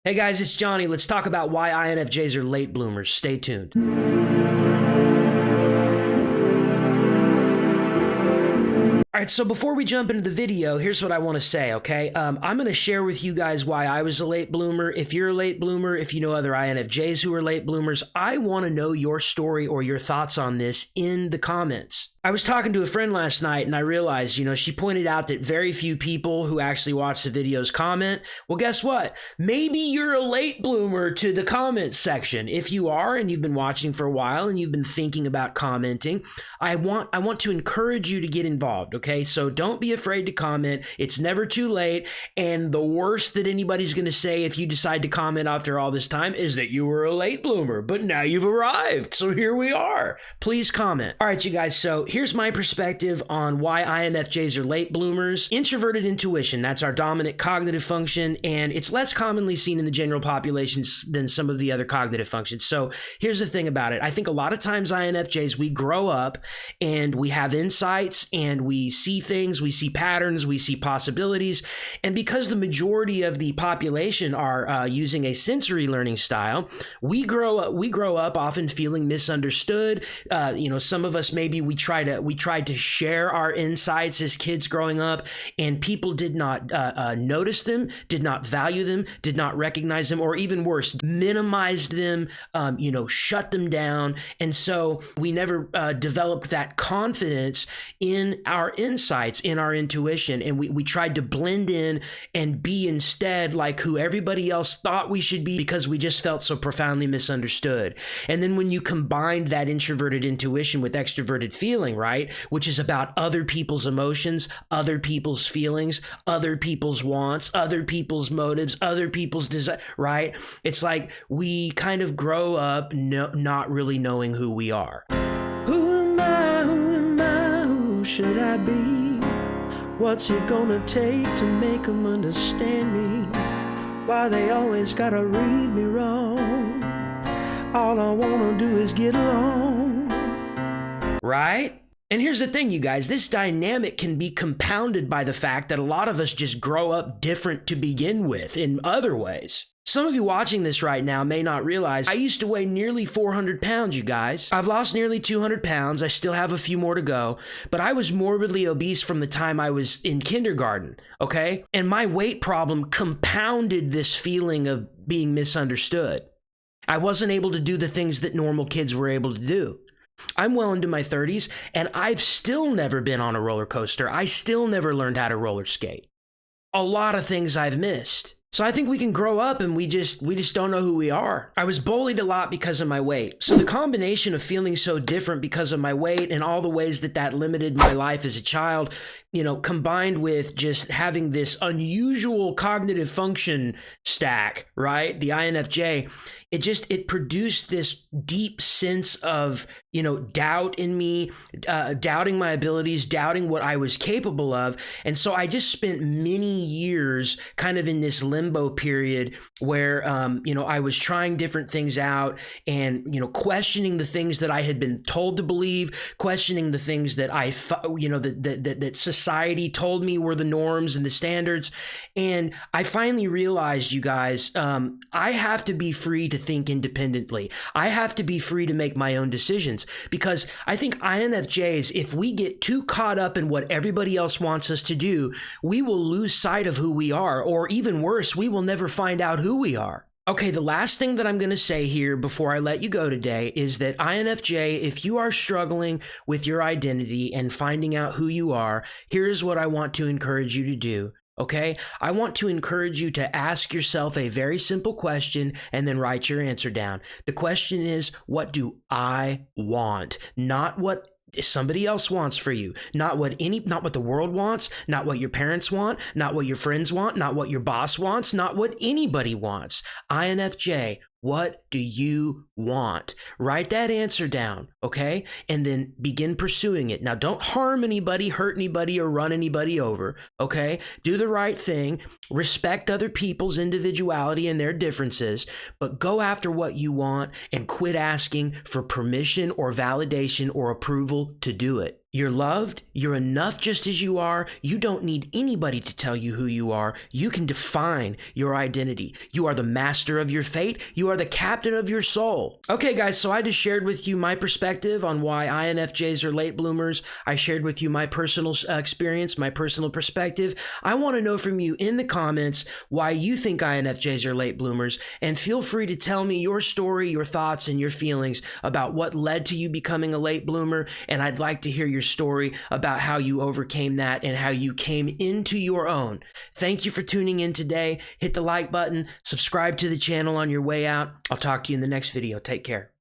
Hey guys, it's Johnny. Let's talk about why INFJs are late bloomers. Stay tuned. All right, so before we jump into the video, here's what I want to say, okay? I'm going to share with you guys why I was a late bloomer. If you're a late bloomer, if you know other INFJs who are late bloomers, I want to know your story or your thoughts on this in the comments. I was talking to a friend last night and I realized, she pointed out that very few people who actually watch the videos comment. Well, guess what? Maybe you're a late bloomer to the comments section. If you are and you've been watching for a while and you've been thinking about commenting, I want to encourage you to get involved, okay? So don't be afraid to comment. It's never too late. And the worst that anybody's going to say if you decide to comment after all this time is that you were a late bloomer, but now you've arrived. So here we are. Please comment. All right, you guys. So here's my perspective on why INFJs are late bloomers. Introverted intuition, that's our dominant cognitive function, and it's less commonly seen in the general population than some of the other cognitive functions. So here's the thing about it. I think a lot of times INFJs, we grow up and we have insights and we see things, we see patterns, we see possibilities. And because the majority of the population are using a sensory learning style, we grow up often feeling misunderstood. Some of us, maybe we tried to share our insights as kids growing up, and people did not notice them, did not value them, did not recognize them, or even worse, minimized them, shut them down. And so we never developed that confidence in our insights, in our intuition, and we tried to blend in and be instead like who everybody else thought we should be because we just felt so profoundly misunderstood. And then when you combined that introverted intuition with extroverted feeling, right, which is about other people's emotions, other people's feelings, other people's wants, other people's motives, other people's desire, right? It's like we kind of grow up not really knowing who we are. Who am I? Who am I? Who should I be? What's it gonna take to make them understand me? Why they always gotta read me wrong? All I wanna do is get along. Right? And here's the thing, you guys, this dynamic can be compounded by the fact that a lot of us just grow up different to begin with in other ways. Some of you watching this right now may not realize I used to weigh nearly 400 pounds, you guys. I've lost nearly 200 pounds. I still have a few more to go, but I was morbidly obese from the time I was in kindergarten, okay? And my weight problem compounded this feeling of being misunderstood. I wasn't able to do the things that normal kids were able to do. I'm well into my 30s, and I've still never been on a roller coaster. I still never learned how to roller skate. A lot of things I've missed. So I think we can grow up and we just don't know who we are. I was bullied a lot because of my weight. So the combination of feeling so different because of my weight and all the ways that limited my life as a child, combined with just having this unusual cognitive function stack, right? The INFJ, it produced this deep sense of, doubt in me, doubting my abilities, doubting what I was capable of. And so I just spent many years kind of in this limbo period where, I was trying different things out and, questioning the things that I had been told to believe, questioning the things that I thought, that society told me were the norms and the standards. And I finally realized, you guys, I have to be free to think independently. I have to be free to make my own decisions, because I think INFJs, if we get too caught up in what everybody else wants us to do, we will lose sight of who we are, or even worse, we will never find out who we are. Okay, the last thing that I'm going to say here before I let you go today is that INFJ, if you are struggling with your identity and finding out who you are, here's what I want to encourage you to do. Okay, I want to encourage you to ask yourself a very simple question and then write your answer down. The question is, what do I want? Not what somebody else wants for you, not what the world wants, not what your parents want, not what your friends want, not what your boss wants, not what anybody wants. INFJ, what do you want? Write that answer down, okay? And then begin pursuing it. Now, don't harm anybody, hurt anybody, or run anybody over, okay? Do the right thing. Respect other people's individuality and their differences, but go after what you want and quit asking for permission or validation or approval to do it. You're loved. You're enough just as you are. You don't need anybody to tell you who you are. You can define your identity. You are the master of your fate. You are the captain of your soul. Okay, guys, so I just shared with you my perspective on why INFJs are late bloomers. I shared with you my personal experience, my personal perspective. I want to know from you in the comments why you think INFJs are late bloomers, and feel free to tell me your story, your thoughts, and your feelings about what led to you becoming a late bloomer, and I'd like to hear your story about how you overcame that and how you came into your own. Thank you for tuning in today. Hit the like button, subscribe to the channel on your way out. I'll talk to you in the next video. Take care.